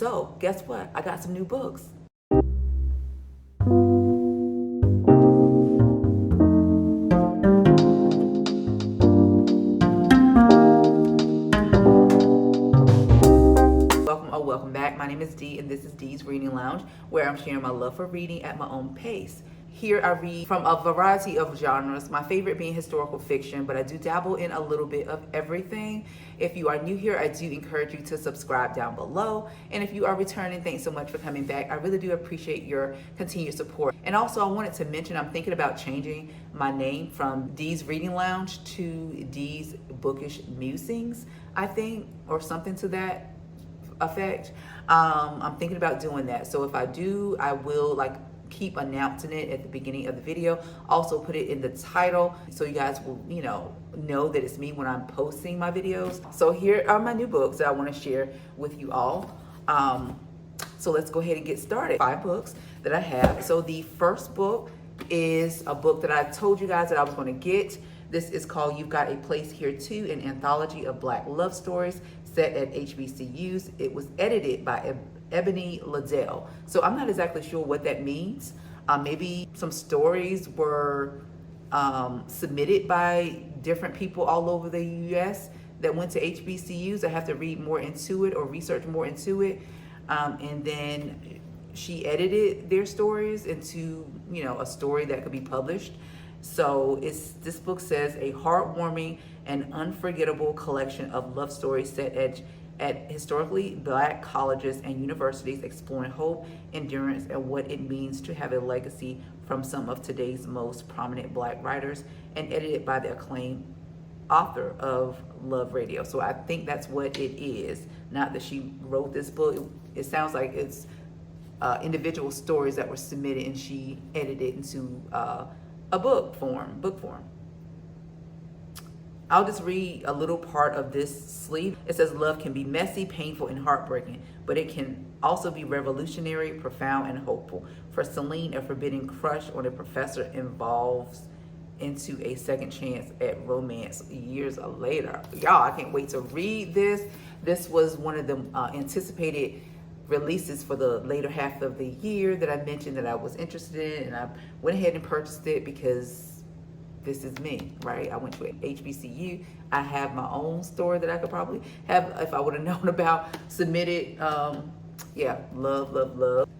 So guess what? I got some new books. Welcome back. My name is Dee, and this is Dee's Reading Lounge, where I'm sharing my love for reading at my own pace. Here I read from a variety of genres, my favorite being historical fiction, but I do dabble in a little bit of everything. If you are new here, I do encourage you to subscribe down below. And if you are returning, thanks so much for coming back. I really do appreciate your continued support. And also, I wanted to mention I'm thinking about changing my name from Dee's Reading Lounge to Dee's Bookish Musings, I think, or something to that effect. I'm thinking about doing that. So if I do, I will keep announcing it at the beginning of the video. Also put it in the title so you guys will, know that it's me when I'm posting my videos. So here are my new books that I want to share with you all. So let's go ahead and get started. 5 books that I have. So the first book is a book that I told you guys that I was going to get. This is called You've Got a Place Here Too, an anthology of Black love stories set at HBCUs. It was edited by Ebony Liddell. So I'm not exactly sure what that means. Maybe some stories were submitted by different people all over the US that went to HBCUs. I have to read more into it or research more into it. And then she edited their stories into, a story that could be published. So this book says a heartwarming and unforgettable collection of love stories set at historically Black colleges and universities, exploring hope, endurance, and what it means to have a legacy from some of today's most prominent Black writers, and edited by the acclaimed author of Love Radio. So I think that's what it is. Not that she wrote this book. It sounds like it's individual stories that were submitted and she edited into a book form. I'll just read a little part of this sleeve. It says, love can be messy, painful, and heartbreaking, but it can also be revolutionary, profound, and hopeful. For Celine, a forbidden crush on a professor evolves into a second chance at romance years later. Y'all, I can't wait to read this. This was one of the anticipated releases for the later half of the year that I mentioned that I was interested in, and I went ahead and purchased it because this is me, right? I went to a HBCU. I have my own store that I could probably have if I would have known about. Submitted, love.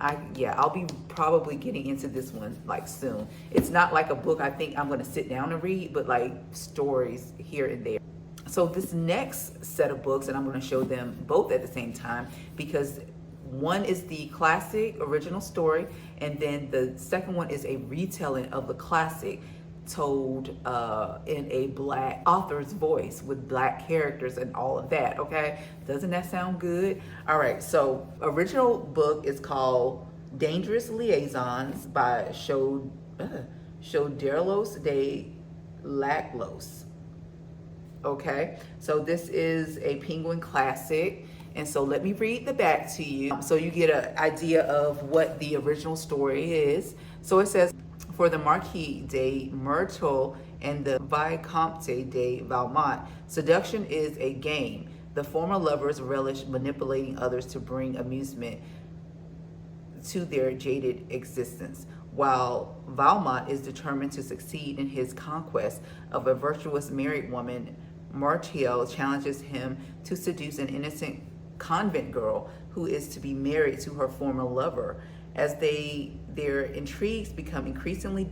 I'll be probably getting into this one soon. It's not like a book I think I'm gonna sit down and read, but stories here and there. So this next set of books, and I'm gonna show them both at the same time because one is the classic original story, and then the second one is a retelling of the classic told in a Black author's voice with Black characters and all of that, okay? Doesn't that sound good? All right, so original book is called Dangerous Liaisons by Shoederlos de Laclos. Okay, so this is a Penguin classic. And so let me read the back to you so you get an idea of what the original story is. So it says, for the Marquis de Myrtle and the Vicomte de Valmont, seduction is a game. The former lovers relish manipulating others to bring amusement to their jaded existence, while Valmont is determined to succeed in his conquest of a virtuous married woman. Martial challenges him to seduce an innocent convent girl who is to be married to her former lover. As their intrigues become increasingly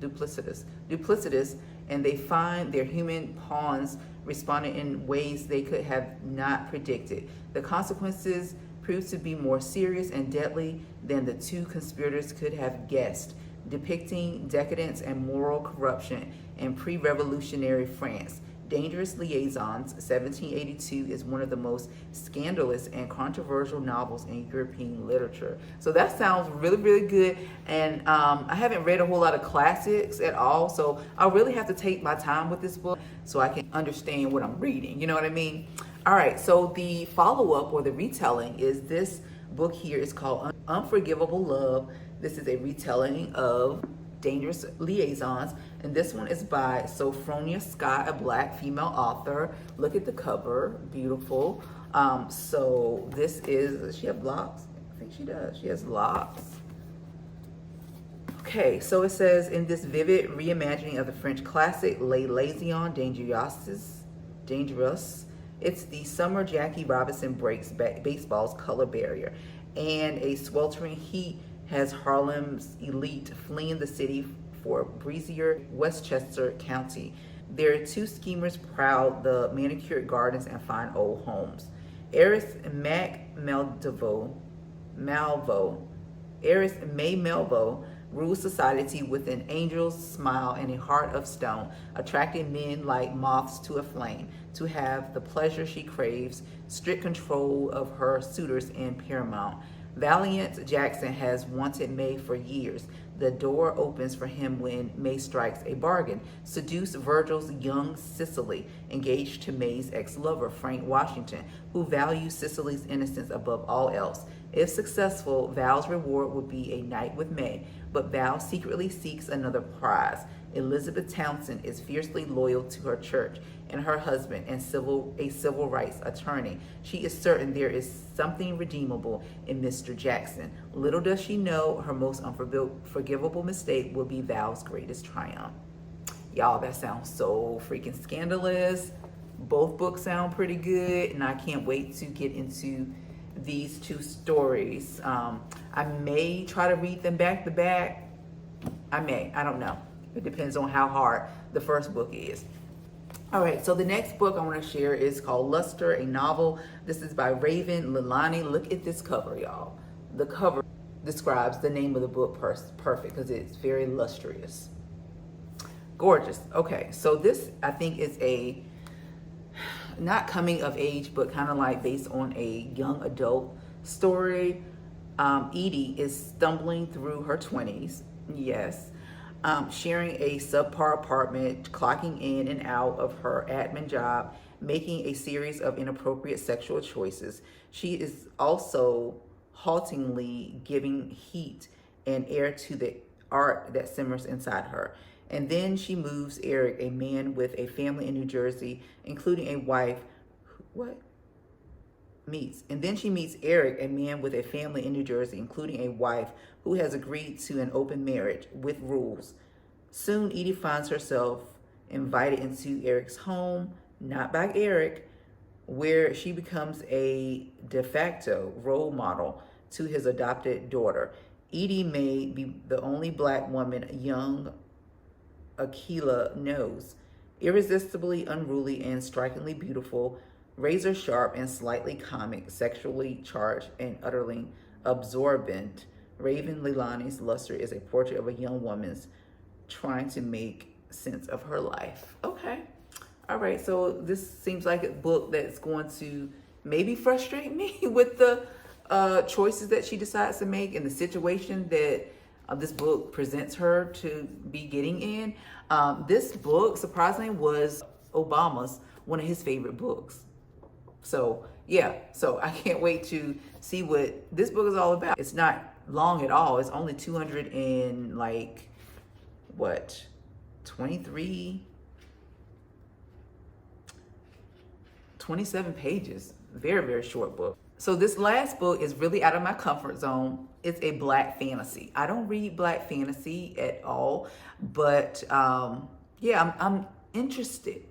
duplicitous, and they find their human pawns responding in ways they could have not predicted. The consequences prove to be more serious and deadly than the two conspirators could have guessed, depicting decadence and moral corruption in pre-revolutionary France. Dangerous Liaisons, 1782, is one of the most scandalous and controversial novels in European literature. So that sounds really, really good. And I haven't read a whole lot of classics at all, so I really have to take my time with this book so I can understand what I'm reading. You know what I mean? All right, so the follow-up or the retelling is this book here is called Unforgivable Love. This is a retelling of Dangerous Liaisons. And this one is by Sophronia Scott, a Black female author. Look at the cover, beautiful. So this is, does she have locks? I think she does. She has locks. Okay, so it says, in this vivid reimagining of the French classic Les Liaisons Dangereuses, it's the summer Jackie Robinson breaks baseball's color barrier, and a sweltering heat has Harlem's elite fleeing the city for breezier Westchester County. There are two schemers proud the manicured gardens and fine old homes. Heiress Heiress May Melville rules society with an angel's smile and a heart of stone, attracting men like moths to a flame. To have the pleasure she craves, strict control of her suitors in paramount. Valiant Jackson has wanted May for years. The door opens for him when May strikes a bargain. Seduce Virgil's young Cicely, engaged to May's ex-lover, Frank Washington, who values Cicely's innocence above all else. If successful, Val's reward would be a night with May, but Val secretly seeks another prize. Elizabeth Townsend is fiercely loyal to her church and her husband, and a civil rights attorney. She is certain there is something redeemable in Mr. Jackson. Little does she know her most unforgivable mistake will be Val's greatest triumph. Y'all, that sounds so freaking scandalous. Both books sound pretty good, and I can't wait to get into these two stories. I may try to read them back to back. I don't know. It depends on how hard the first book is. All right, so the next book I want to share is called Luster, a novel. This is by Raven Leilani. Look at this cover, y'all. The cover describes the name of the book perfect because it's very lustrous. Gorgeous. Okay, so this I think is a not coming of age, but kind of like based on a young adult story. Edie is stumbling through her 20s. Yes. Sharing a subpar apartment, clocking in and out of her admin job, making a series of inappropriate sexual choices. She is also haltingly giving heat and air to the art that simmers inside her. And then she moves Eric, a man with a family in New Jersey, including a wife. And then she meets Eric, a man with a family in New Jersey, including a wife who has agreed to an open marriage with rules. Soon, Edie finds herself invited into Eric's home, not by Eric, where she becomes a de facto role model to his adopted daughter. Edie may be the only Black woman young Akila knows. Irresistibly unruly and strikingly beautiful, razor sharp and slightly comic, sexually charged and utterly absorbent, Raven Leilani's Luster is a portrait of a young woman's trying to make sense of her life. Okay. All right. So this seems like a book that's going to maybe frustrate me with the choices that she decides to make and the situation that this book presents her to be getting in. This book, surprisingly, was Obama's one of his favorite books. So yeah, so I can't wait to see what this book is all about. It's not long at all. It's only 200 and 27 pages. Very, very short book. So this last book is really out of my comfort zone. It's a Black fantasy. I don't read Black fantasy at all, but yeah, I'm interested.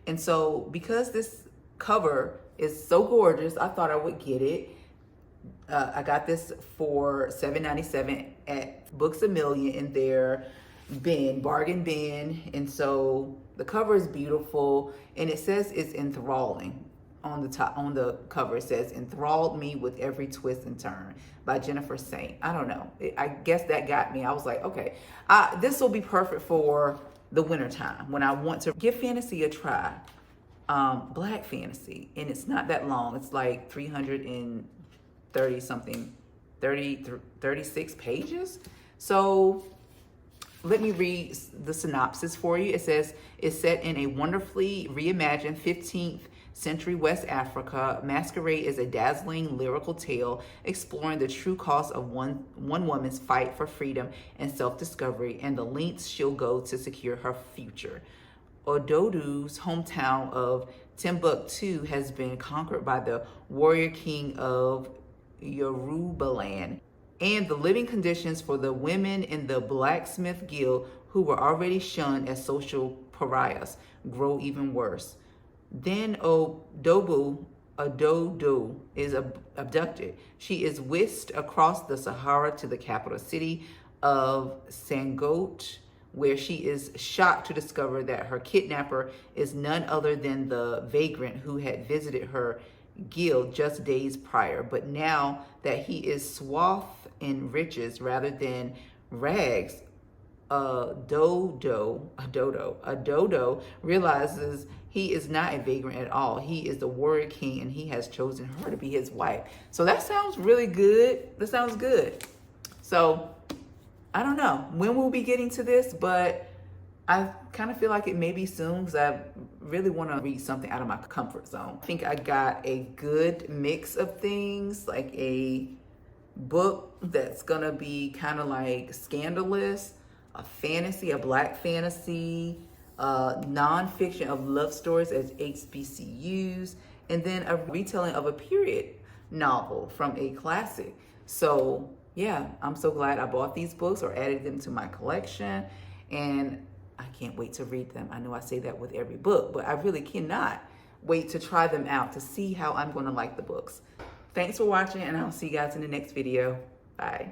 And so because this cover is so gorgeous, I thought I would get it. I got this for $7.97 at Books A Million in their bargain bin. And so the cover is beautiful, and it says it's enthralling. On the cover, it says, "Enthralled me with every twist and turn," by Jennifer Saint. I don't know. I guess that got me. I was like, okay, this will be perfect for the wintertime when I want to give fantasy a try. Black fantasy, and it's not that long. It's like 330 something, 36 pages. So let me read the synopsis for you. It says, it's set in a wonderfully reimagined 15th century West Africa. Masquerade is a dazzling lyrical tale exploring the true cost of one woman's fight for freedom and self-discovery and the lengths she'll go to secure her future. Ododu's hometown of Timbuktu has been conquered by the warrior king of Yorubaland, and the living conditions for the women in the blacksmith guild, who were already shunned as social pariahs, grow even worse. Then Ododo is abducted. She is whisked across the Sahara to the capital city of Sangote, where she is shocked to discover that her kidnapper is none other than the vagrant who had visited her guild just days prior. But now that he is swathed in riches rather than rags, Dodo realizes he is not a vagrant at all. He is the warrior king, and he has chosen her to be his wife. So that sounds really good. That sounds good. So I don't know when we'll be getting to this, but I kind of feel like it may be soon because I really want to read something out of my comfort zone. I think I got a good mix of things, like a book that's gonna be kind of like scandalous, a fantasy, a black fantasy, nonfiction of love stories as HBCUs, and then a retelling of a period novel from a classic. So yeah, I'm so glad I bought these books or added them to my collection, and I can't wait to read them. I know I say that with every book, but I really cannot wait to try them out to see how I'm going to like the books. Thanks for watching, and I'll see you guys in the next video. Bye.